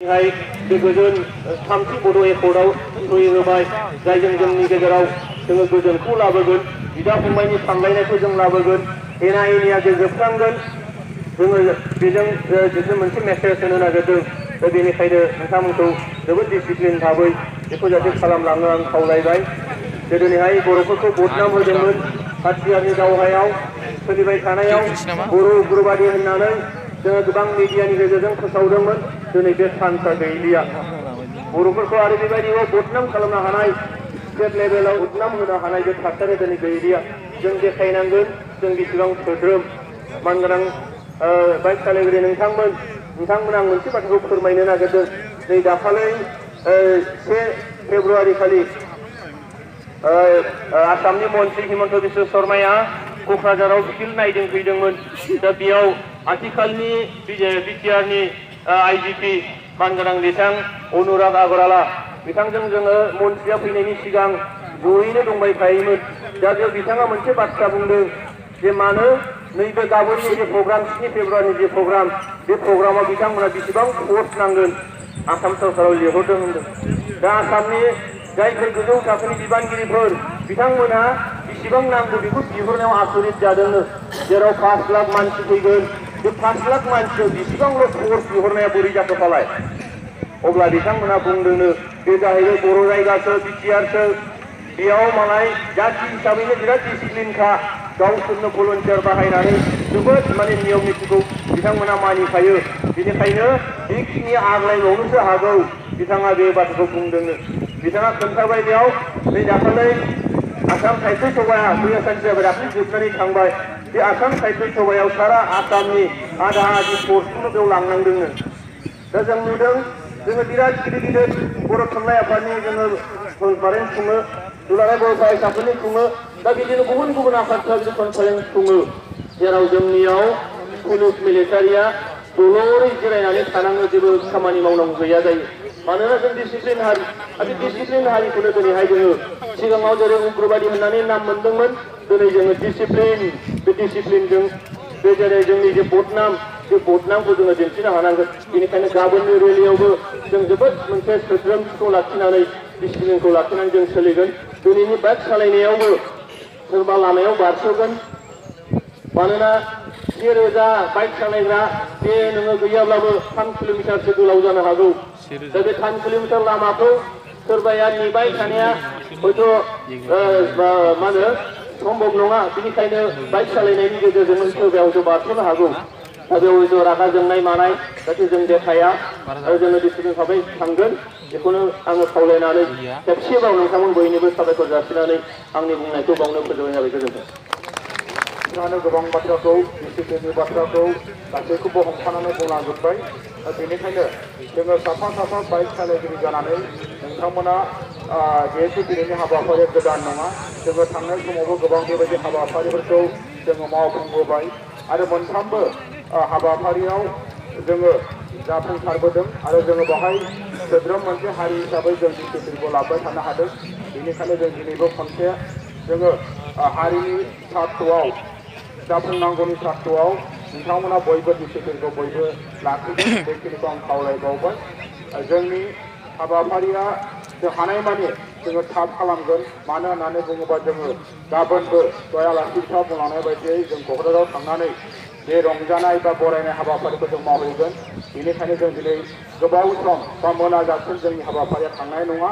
हाय बे गोजोन थामथि बड' एकर्डआव सहि होबाय जायजों जोंनि गेजेराव जोङो गोजोनखौ लाबोगोन बिदा फंबायनि सानलायनायखौ जों लाबोगोन एना एनिया जोबस्रांगोन जोङो बेजों मोनसे मेसेज होनो नागिरदों दा बेनिखायनो नोंथांमोनखौ जोबोद डिसिप्लिन भाबै बेखौ जाहाथे खालामलांनो आं खावलायबाय गोदोनिहाय बर'फोरखौ बदनाम होदोंमोन हाथियारनि दावहायाव सोलिबाय थानायाव बर' उग्रबादि होननानै जोङो गोबां मिडियानि गेजेरजों फोसावदोंमोन दिनै बे चान्सआ गैलिया बर'फोरखौ आरो बेबायदिनो बदनाम खालामनो हानाय स्टेट लेभेलाव बदनाम होनो हानाय बे थासारिया दिनै गैलिया जों देखायनांगोन जों बेसेबां सोद्रोम मानगोनां बाइक सालायगिरि नोंथांमोन आं मोनसे बाथ्राखौ फोरमायनो नागिरदों नै दाखालै 1 फेब्रुआरि खालि आसामनि मन्त्रि हिमन्त बिश्व शर्माया क'क्राझाराव फिल्ड नायदिं फैदोंमोन दा बेयाव आथिखालनि बिटिआरनि आइजिपि मानगोनां बिथां अनुराग आगरवाला बिथांजों जोङो मन्त्रिया फैनायनि सिगां जयैनो दंबाय थायोमोन दा बेयाव बिथाङा मोनसे बाथ्रा बुंदों जे मानो नैबे गाबोननि जे प्रग्राम 7 फेब्रुआरिनि जे प्रग्राम बे प्रग्रामाव बिथांमोना बेसेबां पस्ट नांगोन आसाम सरकाराव लिंहरदों होनदों दा आसामनि जायफोर गोजौ थाखोनि बिबानगिरिफोर बिथांमोना बेसेबां नांगौ बेखौ बिहरनायाव आसरित जादोंनो जेराव 5 लाख मानसि फैगोन बे 5 लाख मानसियाव बेसेबांल' पस्ट बिहरनाया बोरै जाखोफालाय अब्ला बिथांमोना बुंदोंनो बे जाहैबाय बर' जायगासो बिटिआरसो बेयाव मालाय जाथि हिसाबैनो बिराद डिसिप्लिनखा गावसोरनो भलन्टियार बाहायनानै जोबोद माने नियम नितिखौ बिथांमोना मानिखायो बेनिखायनो बेखिनि आग्लायबावनोसो हागौ बिथाङा बे बाथ्राखौ बुंदोंनो बिथाङा खोन्थाबाय बेयाव नै दाखालै आसाम साहित्य सभाया मैया सानसे जाबाय दाख्लै जोबनानै थांबाय बे आसाम साहित्य सभायाव सारा आसामनि आधा आधि पस्टखौनो बेयाव लांनांदोंनो दा जों नुदों जोङो बिराद गिदिर बर' थुनलाइ आफादनि जोङो कनफारेन्स खुङो दुलाराय बर' फरायसाफोरनि खुङो दा बिदिनो गुबुन आफादफ्रा बिदि कनफारेन्स खुङो जेराव जोंनियाव पुलिस मिलिटारिया दलरै जिरायनानै थानाङो जेबो खामानि मावनांगौ गैया जायो मानोना जों डिसिप्लिन हारि आरो डिसिप्लिन हारिखौनो दिनैहाय जोङो सिगाङाव जेरै उग्रबादि होननानै नाम मोनदोंमोन दिनै जोङो डिसिप्लिन बे डिसिप्लिनजों बे जेरै जोंनि जे बदनाम बे बदनामखौ जोङो दिन्थिनो हानांगोन बेनिखायनो गाबोननि रेलियावबो जों जोबोद मोनसे सोद्रोमथिखौ लाखिनानै डिसिप्लिनखौ लाखिनानै जों सोलिगोन दिनैनि बाइक सालायनायावबो सोरबा लामायाव बारस'गोन मानोना 1000 बाइक सालायग्रा बे नोङो गैयाब्लाबो 3 किल'मिटारसो गोलाव जानो हागौ दा बे 3 किल'मिटार लामाखौ सोरबाया नेबाय थानाया हयथ' मा होनो सम्भब नङा बेनिखायनो बाइक सालायनायनि गेजेरजों सोरबाया हयथ' बारस'नो हागौ दा बेयाव हयथ' रागा जोंनाय मानाय जाहाथे जों देखाया आरो जोङो डिसिप्लिन भाबै थांगोन बेखौनो आङो खावलायनानै खेबसेबाव नोंथांमोन बयनिबो साबायखर जासिनानै आंनि बुंनायखौ बावनो फोजोबनाय जाबाय गोजोन्थों बिथाङानो गोबां बाथ्राखौ डिसिप्लिननि बाथ्राखौ गासैखौबो हमथानानै बुंलांजोब्बाय बेनिखायनो जोङो साफा बाइक सालायगिरि जानानै नोंथांमोना जिहेतु दिनैनि हाबाफारिया गोदान नङा जोङो थांनाय समावबो गोबां बेबायदि हाबाफारिफोरखौ जोङो मावफुंबोबाय आरो मोनफ्रोमबो हाबाफारियाव जोङो जाफुंसारबोदों आरो जोङो बेवहाय सोद्रोम मोनसे हारि हिसाबै जों डिसिप्लिनखौ लाबोबाय थानो हादों बेनिखायनो जों दिनैबो खनसे जोङो हारिनि सार्थआव जाफुंनांगौनि सार्थआव नोंथांमोना बयबो डिसिप्लिनखौ बयबो लाखिगोन बेखिनिखौ आं खावलायबावबाय जोंनि हाबाफारिया जों हानायमानि जोङो थाब खालामगोन मानो होननानै बुङोबा जोङो गाबोनबो दहाय आलासि बिथाङा बुंलांनाय बायदियै जों क'क्राझाराव थांनानै बे रंजानाय बा बरायनाय हाबाफारिखौ जों मावहैगोन बेनिखायनो जों दिनै गोबाव सम बा मोनाजासिम जोंनि हाबाफारिया थांनाय नङा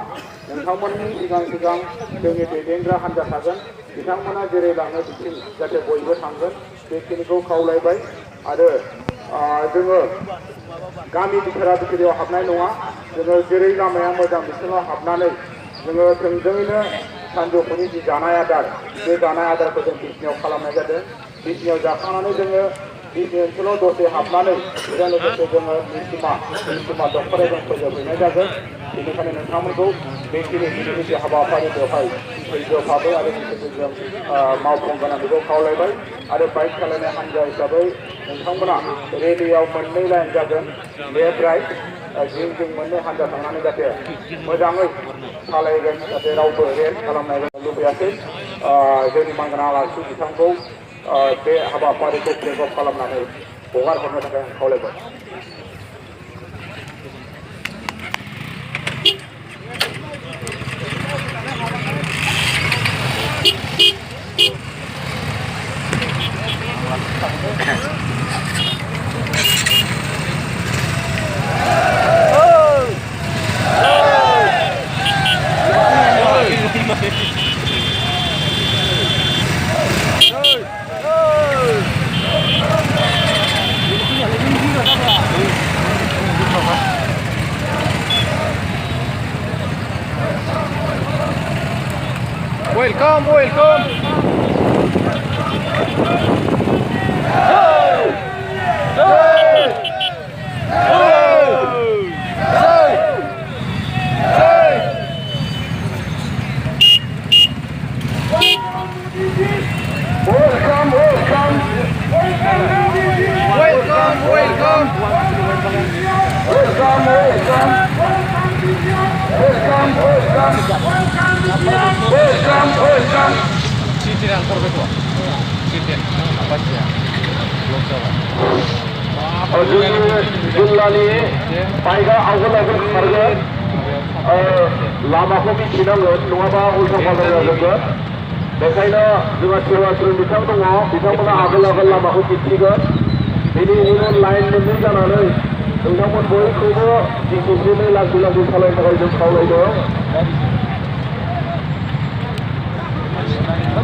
नोंथांमोननि सिगां जोंनि दैदेनग्रा हान्जा थागोन बिथांमोना जेरै लाङो बिथिं जाहाथे बयबो थांगोन बेखिनिखौ खावलायबाय आरो जोङो गामि बिथोराव हाबनाय नङा जोङो जेरै लामाया मोजां बिथिङाव हाबनानै जोङो थोंजोङैनो सानजौफुनि जि जानाय आदार बे जानाय आदारखौ जों बिजनियाव खालामनाय जादों बिजनियाव जाखांनानै जोङो बिजनि ओनसोलाव दसे हाबनानै बेजों लोगोसे जोङो निसिमा दख'रायाव जों फोजोबहैनाय जागोन बेनिखायनो नोंथांमोनखौ बेखिनि दिनैनि जे हाबाफारि बेवहाय धैर्य भाबै आरो डिसिप्लिनजों मावफुंगोन आं बेखौ खावलायबाय आरो बाइक सालायनाय हान्जा हिसाबै नोंथांमोना रेलियाव 2 लाइन जागोन लेफ्ट राइट जिं मोननै हान्जा थांनानै जाहाथे मोजाङै सालायगोन जाहाथे रावबो रेस्ट खालामनाय लुबैयाखै जोंनि मानगोनां आलासि बिथांखौ बे हाबाफारिखौ ब्रेक अफ खालामनानै हगार हरनो थाखाय आं खावलायबाय welcome, welcome. Welcome, welcome. Welcome, welcome. Welcome, welcome. Welcome, welcome. Welcome, welcome. Sitiran korbeto. Sitin. Apa sih ya? Belum coba. जिल्लानि बाइकआ आवगोल आवगोल खारगोन लामाखौ मिथिनांगोन नङाबा उल्था फाल्था जाजोबगोन बेखायनो जोंहा सोरबा सोरबा बिथां दङ बिथांमोना आगोल आगोल लामाखौ दिन्थिगोन बेनि उनाव लाइन मोननै जानानै नोंथांमोन बयखौबो दिन्थिनानै लासै लासै सालायनो थाखाय जों खावलायदों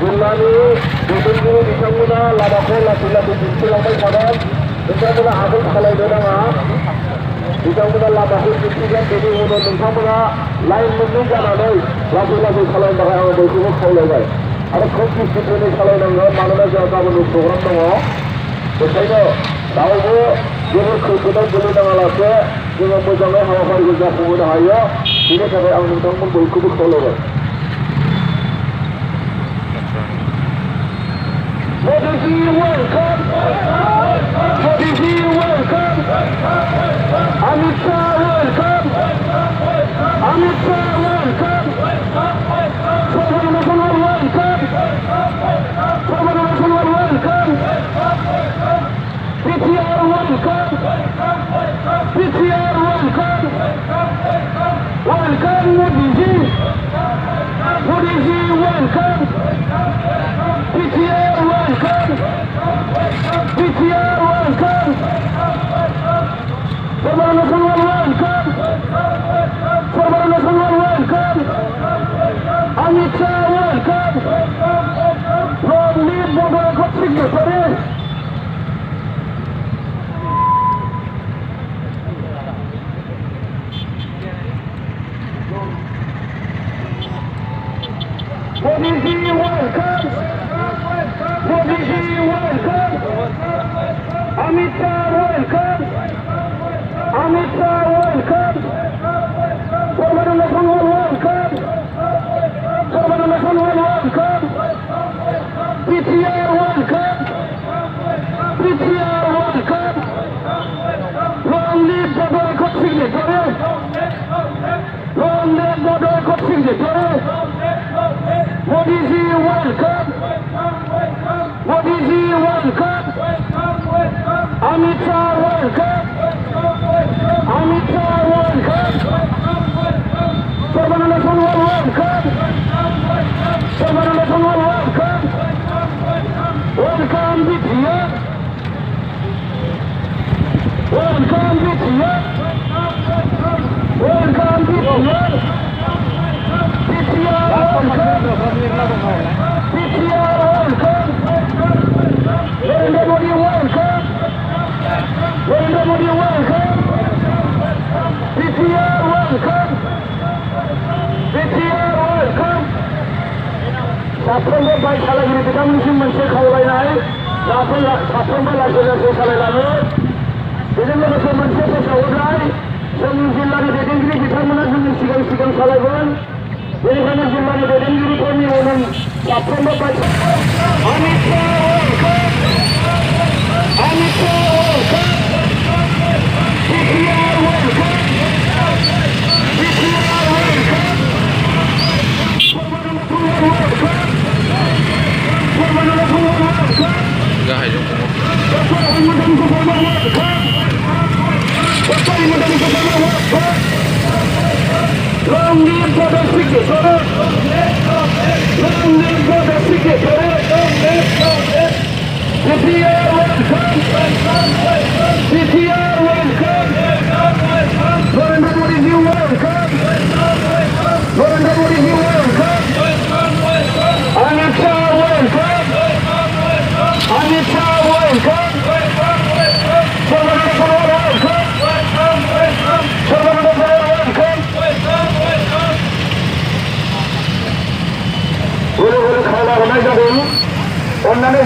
जिल्लानि दैदेनगिरि बिथांमोना लामाखौ लासै लासै दिन्थिलांबाय थागोन नोंथांमोना आगोल सालायनो नाङा बिथांमोना लामाखौ दिन्थिगोन बेनि उनाव नोंथांमोना लाइन मोननै जानानै लासै लासै सालायनो थाखाय आङो बयखौबो खावलायबाय आरो खोब डिसिप्लिनै सालायनांगोन मानोना जोंहा गाबोननि प्रग्राम दङ बेखायनो रावबो जेबो खैफोदाव गोलैनाङालासे जोङो मोजाङै हाबाफारिखौ जाफुंहोनो हायो बेनि थाखाय आं नोंथांमोन बयखौबो खावलायबाय Modiji, welcome. Modiji, welcome. Amit Shah, welcome. Amit Shah, welcome. Sarvana National, welcome. Sarvana National, welcome. PTR, welcome. PTR, welcome. Welcome, Modiji. Modiji, welcome. PTR, welcome. PTR, welcome. Sarvana National, welcome. Sarvana National, welcome. Amit Shah, welcome. Long live Border Code Signatory. Modiji, welcome. Modiji, welcome. Amit Shah, welcome. Amit Shah, welcome. Sarvana National, welcome. Sarvana National, welcome. PTR, welcome. PTR, welcome. Long live Border Code Signatory. Long live Border Code Signatory. Modiji, welcome. Modiji, welcome. Amit Shah, welcome. Amit Shah, welcome. Sarvana National, welcome. Sarvana National, welcome. Welcome, BTR. Welcome, BTR. Welcome, BTR. PTR, welcome. PTR, welcome. Narendra Modi, welcome. Narendra Modi, welcome. PTR, welcome. PTR, welcome. साफ्रोमबो bike सालायगिरि बिथांमोननिसिम मोनसे खावलायनाय साफ्रोमबो लासै लासै सालायलाङो बेजों लोगोसे मोनसे फोसावनाय जोंनि जिल्लानि दैदेनगिरि बिथांमोना जोंनि सिगां सिगां सालायगोन बेनिखायनो जिल्लानि दैदेनगिरिफोरनि उनाव साफ्रोमबो bike Amit Shah, welcome. Amit Shah, welcome. PTR, welcome. PTR, welcome. Sarvana National, welcome. Sarvana National, welcome. Gahay yung kumo. Bapak Madani Kusuma, welcome. Bapak Madani Kusuma, welcome. Long live Border Signatory. Long live Border Signatory. PTR, welcome. PTR, welcome. Narendra Modi, welcome. Narendra Modi, welcome. Amit Shah, welcome. Amit Shah, welcome. Sarvana National, welcome. Sarvana National, welcome.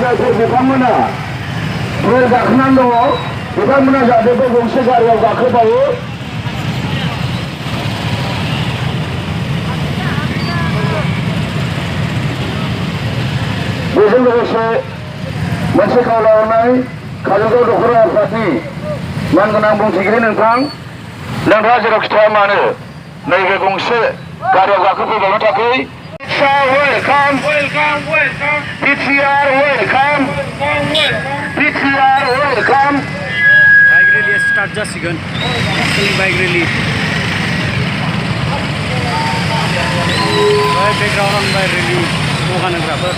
जायफोर बिथांमोना rail गाखोनानै दङ बिथांमोना जाहाथे बे गंसे गारियाव गाखोबावो बेजों लोगोसे मोनसे खावलायहरनाय काजलगाव दख'रा आफादनि मानगोनां बुंथिगिरि नोंथाङा जेरावखि थाया मानो नैबे गंसे गारियाव गाखोफैबावनो थाखाय welcome PTR welcome बाइक रेली स्टार्ट जासिगोन बाइक रेली बेकग्राउन्ड बाइक रेली दखान होग्राफोर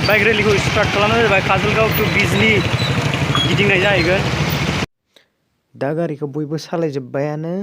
बाइक रेलीखौ स्टार्ट खालामनाय जाबाय काजलगाव टु बिजनी गिदिंनाय जाहैगोन दा गारिखौ बयबो सालायजोब्बायानो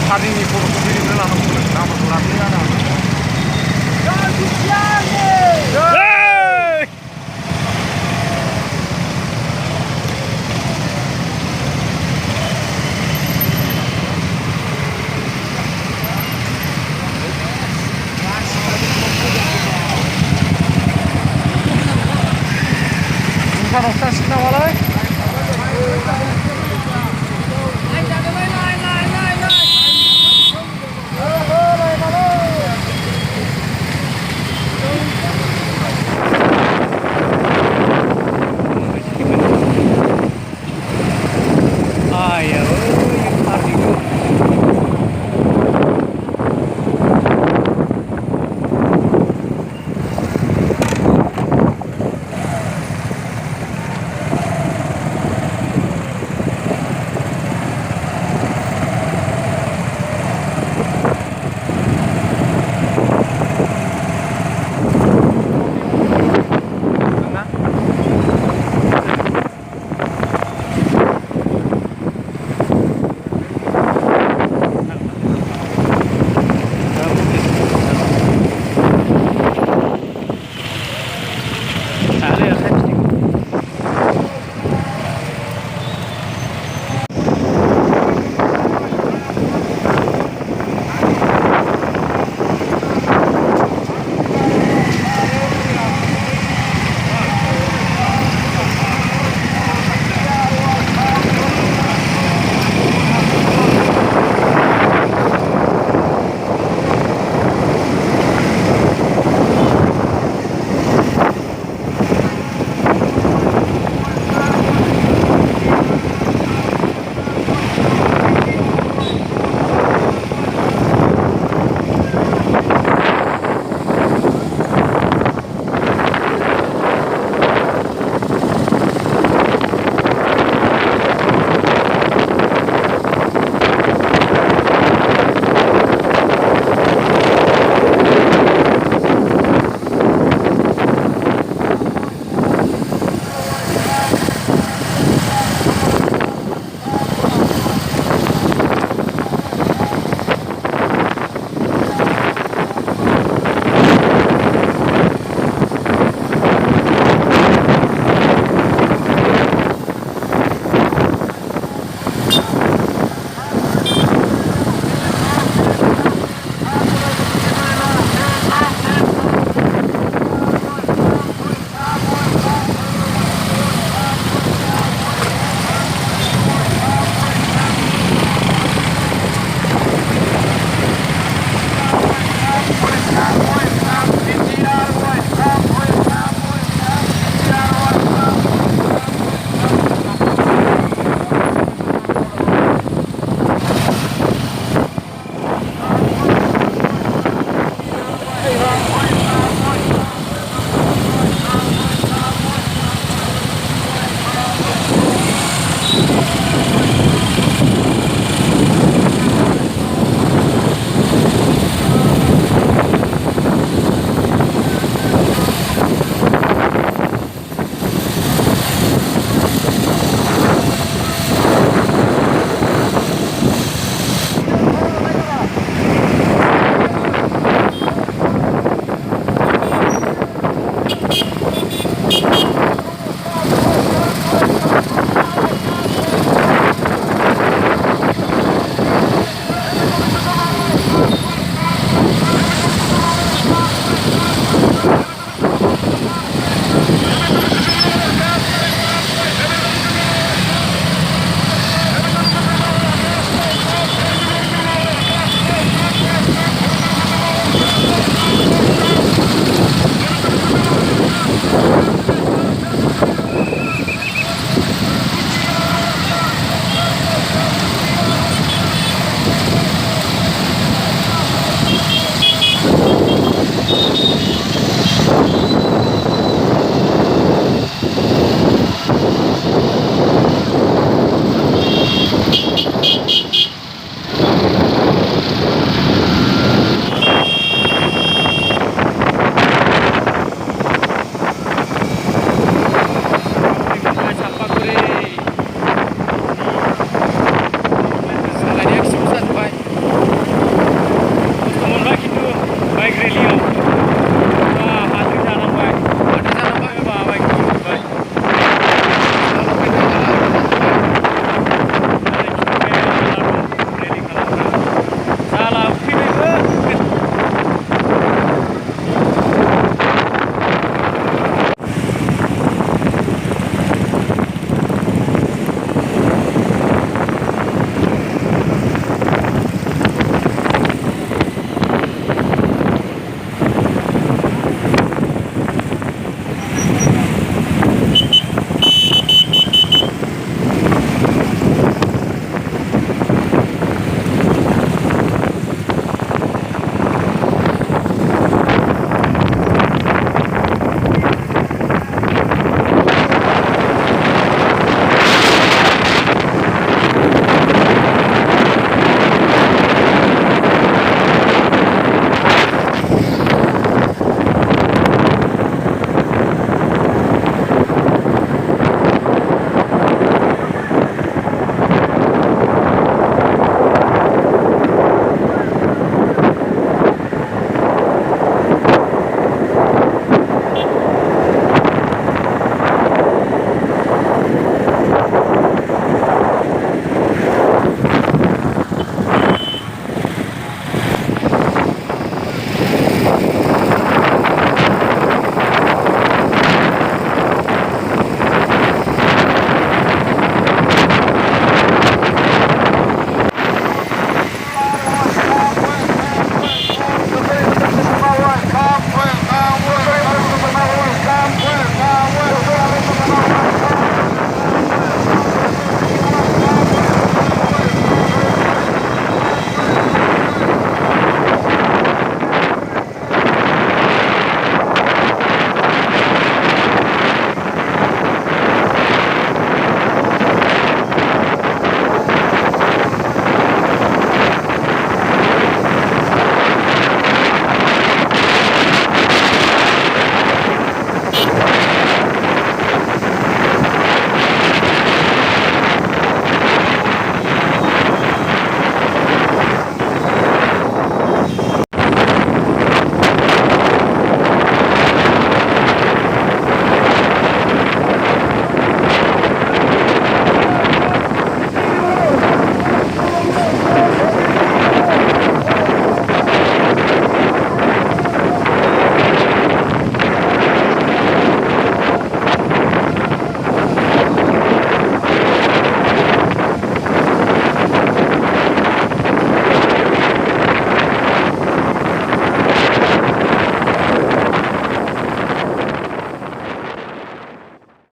सादिनि फट'खौ बिदिनो लानांगौमोन नाम्बारखौ लाबोनाय जादों नोंथांनाव नामालाय